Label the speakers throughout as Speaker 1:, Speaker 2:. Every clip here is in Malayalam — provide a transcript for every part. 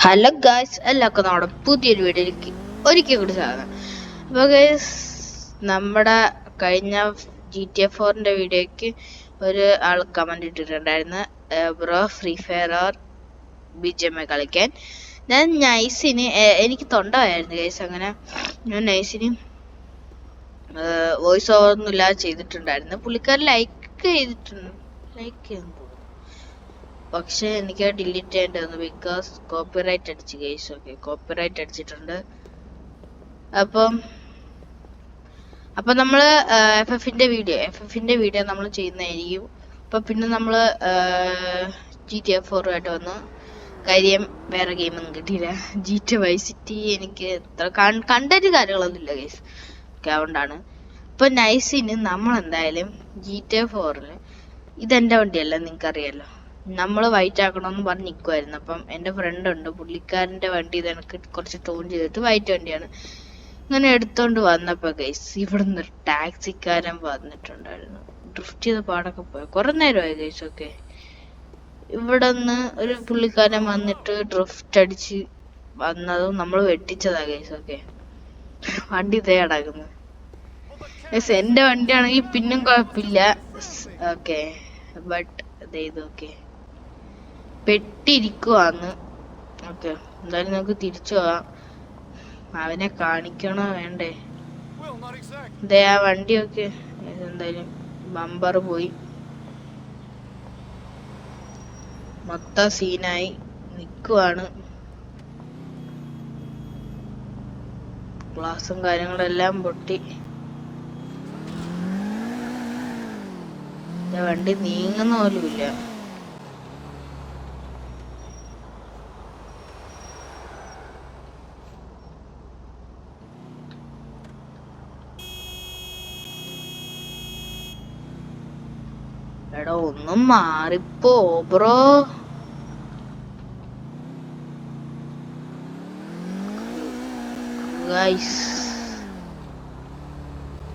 Speaker 1: ഹലോ ഗായ്സ്, എല്ലാവർക്കും നമ്മുടെ പുതിയൊരു വീഡിയോയിലേക്ക് ഒരിക്കൽ കൂടി സ്വാഗതം. അപ്പോൾ ഗായ്സ്, നമ്മുടെ കഴിഞ്ഞ GTA 4 വീഡിയോയ്ക്ക് ഒരു ആൾ കമൻറ്റ് ഇട്ടിട്ടുണ്ടായിരുന്നു, bro free fire or BGMI കളിക്കാൻ. ഞാൻ നൈസിന് എനിക്ക് തൊണ്ടമായിരുന്നു ഗായ്സ്, അങ്ങനെ ഞാൻ നൈസിന് വോയിസ് ഓവർ ഒന്നും ഇല്ലാതെ ചെയ്തിട്ടുണ്ടായിരുന്നു. പുള്ളിക്കാരൻ ലൈക്ക് ചെയ്യുന്നു, പക്ഷെ എനിക്ക് ഡിലീറ്റ് ചെയ്യേണ്ടി വന്നു ബിക്കോസ് കോപ്പിറൈറ്റ് അടിച്ചു ഗൈസ്. ഓക്കെ, കോപ്പിറൈറ്റ് അടിച്ചിട്ടുണ്ട്. അപ്പം നമ്മള് എഫ് എഫിന്റെ വീഡിയോ നമ്മൾ ചെയ്യുന്നതായിരിക്കും. അപ്പൊ പിന്നെ നമ്മള് GTA 4 ആയിട്ട് വന്നു. കാര്യം വേറെ ഗെയിമൊന്നും കിട്ടിയില്ല. GTA Vice City എനിക്ക് കണ്ടന്റ് കാര്യങ്ങളൊന്നും ഇല്ല ഗൈസ്. ഓക്കെ, അതുകൊണ്ടാണ്. ഇപ്പൊ നൈസിന് നമ്മൾ എന്തായാലും GTA 4 ഇതെന്റെ വണ്ടിയല്ല, നിങ്ങൾക്കറിയാലോ. നമ്മൾ വൈറ്റ് ആക്കണമെന്ന് പറഞ്ഞ് നിൽക്കുമായിരുന്നു. അപ്പം എൻ്റെ ഫ്രണ്ട് ഉണ്ട്, പുള്ളിക്കാരൻ്റെ വണ്ടി ഇത് എനിക്ക് കുറച്ച് ടോൺ ചെയ്തിട്ട് വൈറ്റ് വണ്ടിയാണ്. അങ്ങനെ എടുത്തോണ്ട് വന്നപ്പോൾ ഗൈസ്, ഇവിടുന്ന് ഒരു ടാക്സിക്കാരൻ വന്നിട്ടുണ്ടായിരുന്നു. ഡ്രിഫ്റ്റ് ചെയ്ത പാടൊക്കെ പോയി കുറെ നേരമായി ഗൈസ്. ഓക്കെ, ഇവിടെ നിന്ന് ഒരു പുള്ളിക്കാരൻ വന്നിട്ട് ഡ്രിഫ്റ്റ് അടിച്ച് വന്നതും നമ്മൾ വെട്ടിച്ചതാ ഗൈസ്. ഓക്കെ, വണ്ടി ഇതേ അടക്കുന്നത് ഗൈസ്. എൻ്റെ വണ്ടിയാണെങ്കിൽ പിന്നും കുഴപ്പമില്ല. ഓക്കെ, ബട്ട് ഇത് ഓക്കെ പെട്ടിരിക്കുവാന്ന്. ഓക്കെ, എന്തായാലും നമുക്ക് തിരിച്ചു പോവാം. അവനെ കാണിക്കണോ വേണ്ടേ? ഇതേ ആ വണ്ടിയൊക്കെ എന്തായാലും ബമ്പർ പോയി, മൊത്തം സീനായി നിക്കുവാണ്. ഗ്ലാസും കാര്യങ്ങളെല്ലാം പൊട്ടി. വണ്ടി നീങ്ങുന്ന പോലുമില്ല. എടാ, ഒന്നും മാറിപ്പോ ബ്രോ.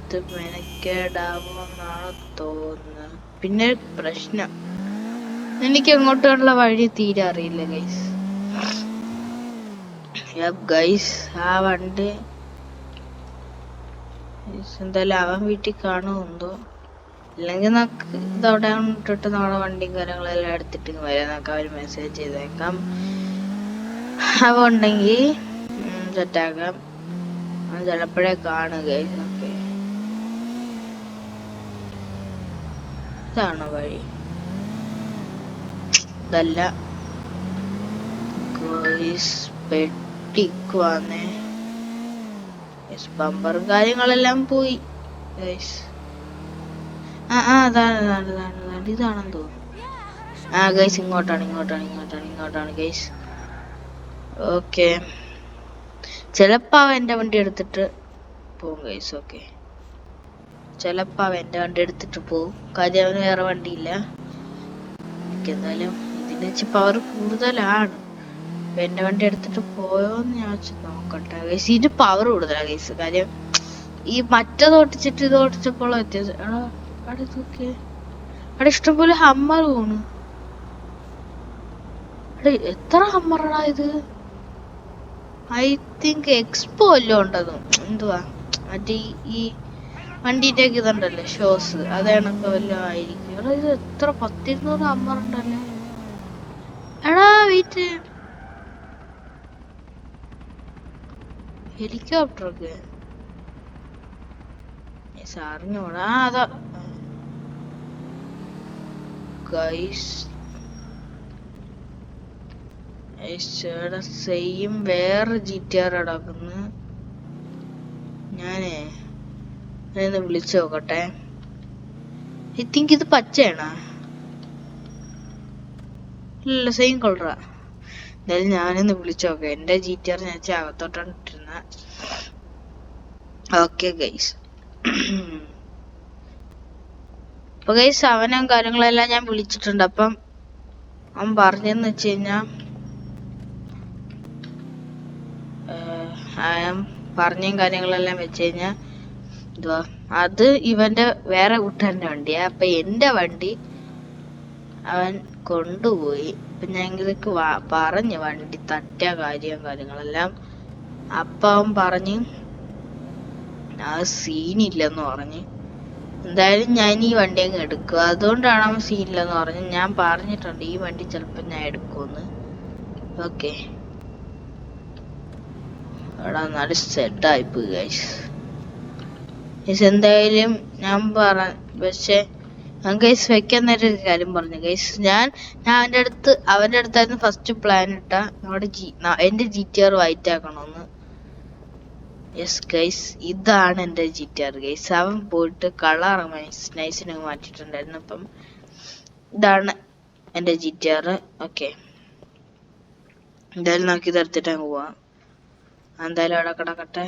Speaker 1: ഇത് മെനക്കേടാവുമെന്നാണ് തോന്നുന്നത്. പിന്നെ പ്രശ്നം, എനിക്ക് അങ്ങോട്ടുള്ള വഴി തീരെ അറിയില്ല ഗൈസ്. ഗൈസ്, ആ വണ്ടി എന്തായാലും അവൻ വീട്ടിൽ കാണുമെന്തോ. അല്ലെങ്കിൽ നമുക്ക് ഇതവിടെ ഇട്ടിട്ട് നമ്മുടെ വണ്ടിയും കാര്യങ്ങളെല്ലാം എടുത്തിട്ട് വരാം. നമുക്ക് അവർ മെസ്സേജ് ചെയ്തേക്കാം. അവ ഉണ്ടെങ്കിൽ സെറ്റാക്കാം. അത് ചിലപ്പോഴേ കാണുക. ഓക്കെ, ഇതാണോ വഴി? ഇതല്ല പെട്ടിക്കുവാന്നേ. ബമ്പറും കാര്യങ്ങളെല്ലാം പോയി ഗൈസ്. ഇതാണെന്ന് തോന്നുന്നു. ഗൈസ്, ഇങ്ങോട്ടാണ് ഗൈസ്. ഓക്കെ, ചിലപ്പോ അവൻ എന്റെ വണ്ടി എടുത്തിട്ട് പോവും ഗൈസ്. ഓക്കെ, ചിലപ്പോ അവൻ എന്റെ വണ്ടി എടുത്തിട്ട് പോവും. കാര്യം അവന് വേറെ വണ്ടിയില്ല. എന്തായാലും ഇതിന് വെച്ച് പവർ കൂടുതലാണ്. എന്റെ വണ്ടി എടുത്തിട്ട് പോയോന്ന് ഞാൻ വെച്ച് നോക്കട്ടെ ഗൈസ്. ഇത് പവർ കൂടുതലാണ് ഗൈസ്. കാര്യം ഈ മറ്റത് ഓട്ടിച്ചിട്ട് ഇത് ഓട്ടിച്ചപ്പോൾ വ്യത്യാസം. അവിടെ ഇഷ്ടംപോലെ ഹമ്മർ പോണു. എത്ര ഹമ്മറാ ഇത്? ഐ തിങ്ക് എക്സ്പോ എല്ലാം ഉണ്ടതും. എന്തുവാ മറ്റേ ഈ വണ്ടിന്റെ ഒക്കെ ഇതുണ്ടല്ലേ, ഷോസ്, അതേണൊക്കെ വല്ലതും ആയിരിക്കും. എടാ, ഇത് എത്ര 100-200 ഹമ്മർ ഉണ്ടല്ലേ. എടാ വീറ്റ് ഹെലികോപ്റ്ററൊക്കെ അറിഞ്ഞോടാ. അതാ ഗൈസ്, സെയിം വേറെ GTR അടക്കുന്നു. ഞാനേ വിളിച്ചു നോക്കട്ടെ. ഐ തിങ്ക് ഇത് പച്ചയാണോ? ഇല്ല, സെയിം കളറാ. എന്തായാലും ഞാനൊന്ന് വിളിച്ചു നോക്കാം. എന്റെ GTR ഞാൻ അകത്തോട്ടാണ് ഇട്ടിരുന്ന. ഓക്കെ ഗൈസ്, അപ്പൊ ഗൈസ് അവനും കാര്യങ്ങളെല്ലാം ഞാൻ വിളിച്ചിട്ടുണ്ട്. അപ്പം അവൻ പറഞ്ഞെന്ന് വെച്ച് കഴിഞ്ഞാ പറഞ്ഞും കാര്യങ്ങളെല്ലാം വെച്ച് കഴിഞ്ഞാ എന്തുവാ, അത് ഇവന്റെ വേറെ കൂട്ടുകാരന്റെ വണ്ടിയാ. അപ്പൊ എന്റെ വണ്ടി അവൻ കൊണ്ടുപോയി അപ്പൊ ഞങ്ങൾക്ക് പറഞ്ഞു വണ്ടി തട്ടിയ കാര്യങ്ങളെല്ലാം. അപ്പൊ അവൻ പറഞ്ഞ് ആ സീനില്ലെന്ന് പറഞ്ഞ്. എന്തായാലും ഞാൻ ഈ വണ്ടി അങ്ങ് എടുക്കുക. അതുകൊണ്ടാണ് അവൻ സീനില്ലെന്ന് പറഞ്ഞ്. ഞാൻ പറഞ്ഞിട്ടുണ്ട് ഈ വണ്ടി ചിലപ്പോ ഞാൻ എടുക്കുമെന്ന്. ഓക്കെ, എടാ നല്ല സെറ്റായിപ്പോയി ഗൈസ്. എന്തായാലും ഞാൻ പക്ഷെ ഞാൻ ഗൈസ് വെക്കാൻ നേരം ഒരു കാര്യം പറഞ്ഞു ഗൈസ്. ഞാൻ അവന്റെ അടുത്തായിരുന്നു ഫസ്റ്റ് പ്ലാൻ ഇട്ട എന്റെ GTR വൈറ്റ് ആക്കണമെന്ന്. യെസ് ഗൈസ്, ഇതാണ് എന്റെ GTR ഗൈസ്. അവൻ പോയിട്ട് കളർ നൈസിന് മാറ്റിയിട്ടുണ്ടായിരുന്നു. അപ്പം ഇതാണ് എന്റെ GTR. ഓക്കെ, എന്തായാലും നമുക്ക് ഇത് എടുത്തിട്ട് അങ്ങ് പോവാം. എന്തായാലും അവിടെ കിടക്കട്ടെ.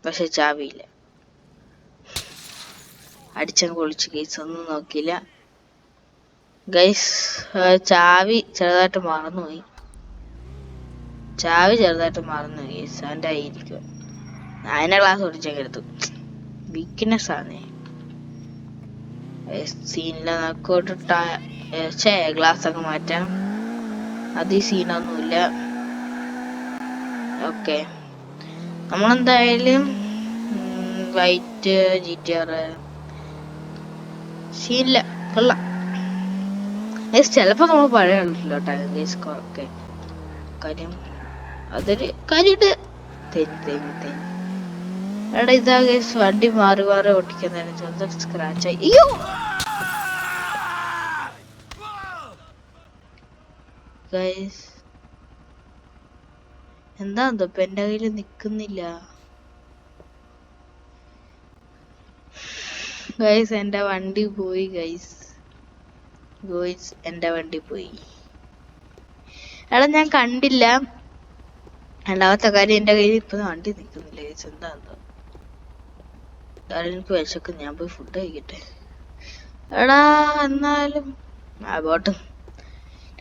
Speaker 1: പക്ഷെ ചാവിയില്ല. അടിച്ചങ്ങ് പൊളിച്ചു ഗൈസ്, ഒന്നും നോക്കിയില്ല ഗൈസ്. ചാവി ചെറുതായിട്ട് മറന്നുപോയി ഗൈസ്. അവൻ്റെ ആയിരിക്കും. അതിനെ ക്ലാസ് ഓടിച്ചങ്ങ് എടുത്തു. വീക്ക്നെസ് ആണ് സീനില്ല. നോക്കോട്ട് ഗ്ലാസ് ഒക്കെ മാറ്റാം. അത് ഈ സീനൊന്നുമില്ല. ഓക്കെ, നമ്മളെന്തായാലും വൈറ്റ് GTR സീനില്ല. കൊള്ളാം. ചിലപ്പോ നമ്മൾ പഴയ കണ്ടിട്ടില്ലോട്ടെ ഗൈസ്. ഓക്കെ, കാര്യം അതൊരു കാര്യമായിട്ട് തെന്നി. എടാ ഇതാ ഗൈസ്, വണ്ടി മാറി ഓടിക്കുന്നതിന് ചെറുതായിട്ട് സ്ക്രാച്ച് ആയി. അയ്യോ ഗൈസ്, എന്താ ഇപ്പൊ എന്റെ കയ്യിൽ നിക്കുന്നില്ല ഗൈസ്. എന്റെ വണ്ടി പോയി ഗൈസ്. എന്റെ വണ്ടി പോയി. എടാ ഞാൻ കണ്ടില്ല. രണ്ടാമത്തെ കാര്യം, എന്റെ കയ്യിൽ ഇപ്പൊ വണ്ടി നിക്കുന്നില്ല ഗൈസ്. എന്താ എനിക്ക് വിശക്കും. ഞാൻ പോയി ഫുഡ് കഴിക്കട്ടെ. എടാ എന്നാലും പോട്ടെ.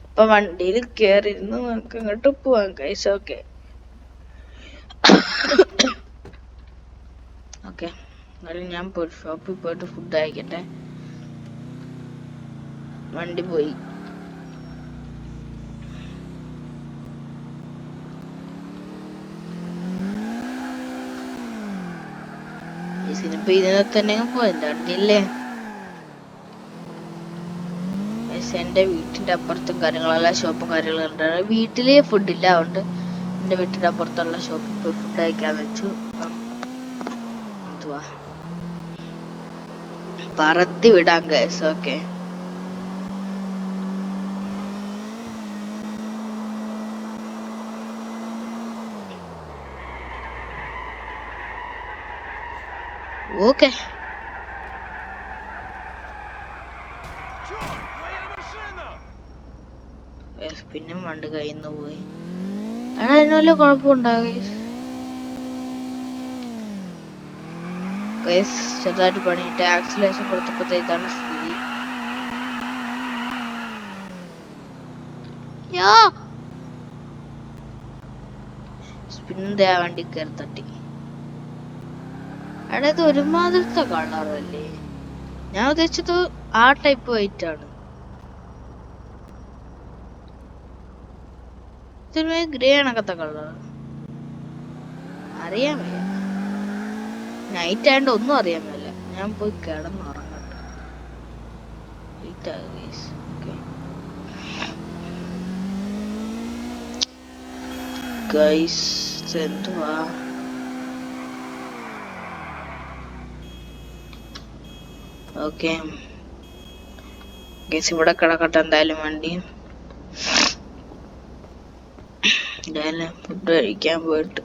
Speaker 1: ഇപ്പൊ വണ്ടിയിൽ കേറിയിരുന്നു. നമുക്ക് ഇങ്ങോട്ട് പോവാം ഗൈസ്. ഓക്കെ എന്നാലും ഞാൻ ഷോപ്പിൽ പോയിട്ട് ഫുഡ് കഴിക്കട്ടെ. വണ്ടി പോയി. ഇപ്പൊ ഇതിനെ തന്നെ പോയല്ലേ വണ്ടിയില്ലേ. എന്റെ വീട്ടിന്റെ അപ്പുറത്തും കാര്യങ്ങളെല്ലാം ഷോപ്പും കാര്യങ്ങളുണ്ട്. വീട്ടില് ഫുഡില്ല, അതുകൊണ്ട് എന്റെ വീട്ടിന്റെ അപ്പുറത്തുള്ള ഷോപ്പിൽ പോയി ഫുഡ് കഴിക്കാന്ന് വെച്ചു. എന്തുവാ പറത്തി വിടാം ഗൈസ്. ഓക്കെ, ഓക്കെ പിന്നെ വണ്ടി കയ്യിൽ നിന്ന് പോയി. അതിന് വല്ല കുഴപ്പമുണ്ടാകും ഗൈസ്. ചെറുതായിട്ട് പണിയിട്ട് ആക്സിലേഷൻ കൊടുത്തപ്പോഴത്തെ ഇതാണ് സ്ഥിതി. സ്പിന്നിന്റെ ആ വണ്ടി കയറി തട്ടി. അവിടെ ഇത് ഒരുമാതിരത്തെ കളറല്ലേ. ഞാൻ ഉദ്ദേശിച്ചത് ആ ടൈപ്പ് വൈറ്റ് ആണ്. ഗ്രേ കണക്കത്തെ കളർ അറിയാൻ വയ്യ. നൈറ്റ് ആയതുകൊണ്ട് ഒന്നും അറിയാൻ പറ്റില്ല. ഞാൻ പോയി കിടന്നുറങ്ങട്ടെ. എന്തുവാ ഓക്കെ ഗൈസ്, ഇവിടെ കിടക്കട്ടെ. എന്തായാലും വണ്ടി ഫുഡ് കഴിക്കാൻ പോയിട്ട്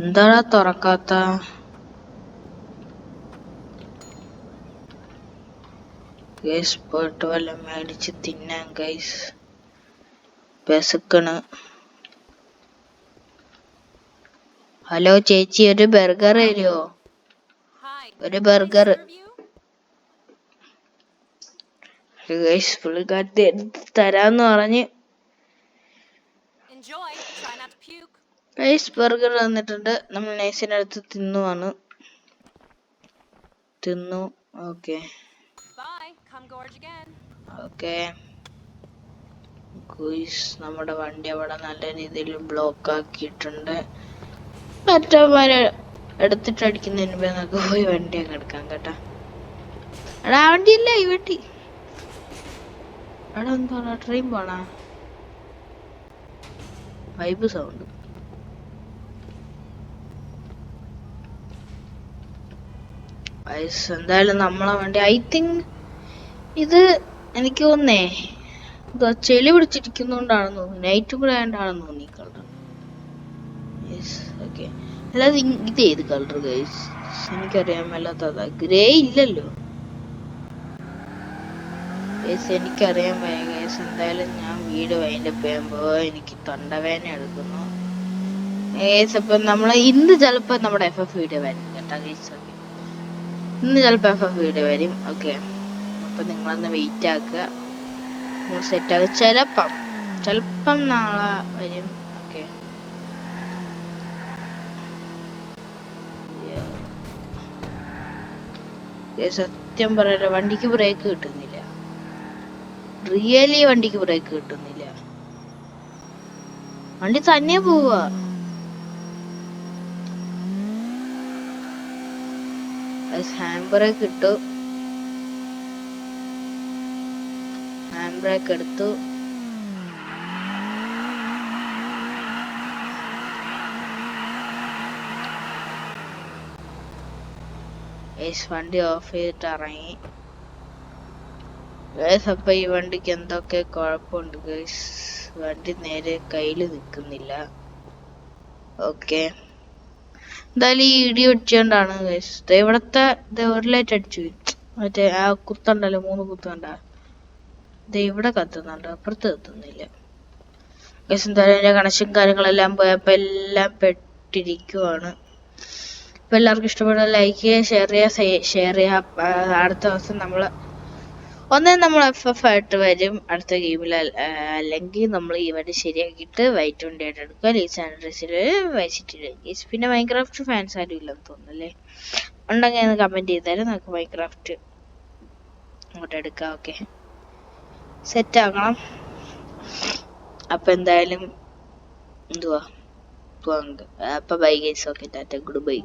Speaker 1: എന്താടാ തുറക്കാത്ത? ഗൈസ് പോയിട്ട് വല്ല മേടിച്ച് തിന്നാൻ ഗൈസ്. വിശക്കണ്. ഹലോ ചേച്ചി, ഒരു ബർഗർ തരുമോ? ഒരു ബർഗർ ഗൈസ്. പുള്ളിക്കാരത്തി തരാന്ന് പറഞ്ഞ് ഗൈസ് ബർഗർ തന്നിട്ടുണ്ട്. നമ്മൾ നൈസിന്റെ അടുത്ത് തിന്നുവാണ്. തിന്നു. ഓക്കെ ഓക്കെ നമ്മുടെ വണ്ടി അവിടെ നല്ല രീതിയിൽ ബ്ലോക്ക് ആക്കിയിട്ടുണ്ട്. മറ്റവന്മാരെ എടുത്തിട്ട് അടിക്കുന്നതിന് മുമ്പേ നമുക്ക് പോയി വണ്ടി അങ്ങ് എടുക്കാം കേട്ടാ. എടാ ആ വണ്ടിയില്ല, ഈ വണ്ടി. എടാ എന്താ ട്രെയിൻ പോണ വൈബ് സൗണ്ട്. എന്തായാലും നമ്മളെ വണ്ടി ഐ തിങ്ക് ഇത് എനിക്ക് തോന്നേ എന്താ ചെളി പിടിച്ചിരിക്കുന്നോണ്ടാണെന്ന് തോന്നുന്നു. നൈറ്റ് കൂടെ ആയതുകൊണ്ടാണെന്ന് തോന്നി ഈ കളർ. ഓക്കെ അല്ലാതെ ഇത് ഏത് കളർ ഗൈസ്? എനിക്കറിയാൻ മേലാത്തതാ. ഗ്രേ ഇല്ലല്ലോ ഗൈസ്, എനിക്കറിയാൻ വയ്യ ഗൈസ്. എന്തായാലും ഞാൻ വീട് വൈൻഡപ്പ് ചെയ്യുമ്പോ എനിക്ക് തൊണ്ടവേദന എടുക്കുന്നു ഗൈസ്. അപ്പൊ നമ്മള് ഇന്ന് ചിലപ്പോ നമ്മുടെ FF വീഡിയോ വരും കേട്ടോ ഗൈസ്. ഓക്കെ ഇന്ന് ചിലപ്പോ FF വീഡിയോ വരും. ഓക്കെ അപ്പൊ നിങ്ങളൊന്ന് വെയിറ്റ് ആക്കുക, സെറ്റ് ആക്കുക. ചിലപ്പം നാളെ വരും. ഓക്കെ സത്യം പറയാ വണ്ടിക്ക് ബ്രേക്ക് കിട്ടുന്നില്ല. റിയലി വണ്ടിക്ക് ബ്രേക്ക് കിട്ടുന്നില്ല. വണ്ടി തന്നെ പോവാ. ഹാൻഡ് ബ്രേക്ക് ഇട്ടു, ഹാൻഡ് ബ്രേക്ക് എടുത്തു. വണ്ടി ഓഫ് ചെയ്തിട്ട് ഇറങ്ങി ഗൈസ്. അപ്പൊ ഈ വണ്ടിക്ക് എന്തൊക്കെ കുഴപ്പമുണ്ട് ഗൈസ്. വണ്ടി നേരെ കയ്യില് നിക്കുന്നില്ല. ഓക്കെ എന്തായാലും ഈ ഇടി വെച്ചോണ്ടാണ് ഗൈസ്. ഇവിടത്തെ ഒരു ലൈറ്റ് അടിച്ചു, മറ്റേ ആ കുത്തുണ്ടല്ലോ, 3 കുത്തുണ്ട. ഇവിടെ കത്തുന്നുണ്ട്, അപ്പുറത്ത് കത്തുന്നില്ല ഗൈസ്. എന്തായാലും അതിന്റെ കണക്ഷൻ കാര്യങ്ങളെല്ലാം പോയപ്പോ എല്ലാം പെട്ടിരിക്കുവാണ്. അപ്പൊ എല്ലാവർക്കും ഇഷ്ടപ്പെട്ട ലൈക്ക് ചെയ്യുക, ഷെയർ ചെയ്യുക. അടുത്ത ദിവസം നമ്മൾ FF ആയിട്ട് വരും അടുത്ത ഗെയിമിൽ. അല്ലെങ്കിൽ നമ്മൾ ഈ വണ്ടി ശരിയാക്കിയിട്ട് വൈറ്റ് വണ്ടി ആയിട്ട് എടുക്കുക. പിന്നെ മൈൻക്രാഫ്റ്റ് ഫാൻസ് ആരും ഇല്ലെന്ന് തോന്നുന്നല്ലേ. ഉണ്ടെങ്കിൽ ഒന്ന് കമന്റ് ചെയ്താലും നമുക്ക് മൈൻക്രാഫ്റ്റ് അങ്ങോട്ട് എടുക്കാം. ഓക്കെ സെറ്റ് ആക്കണം. അപ്പൊ എന്തായാലും എന്തുവാ അപ്പൊ bye guys. Okay Tata, good bye.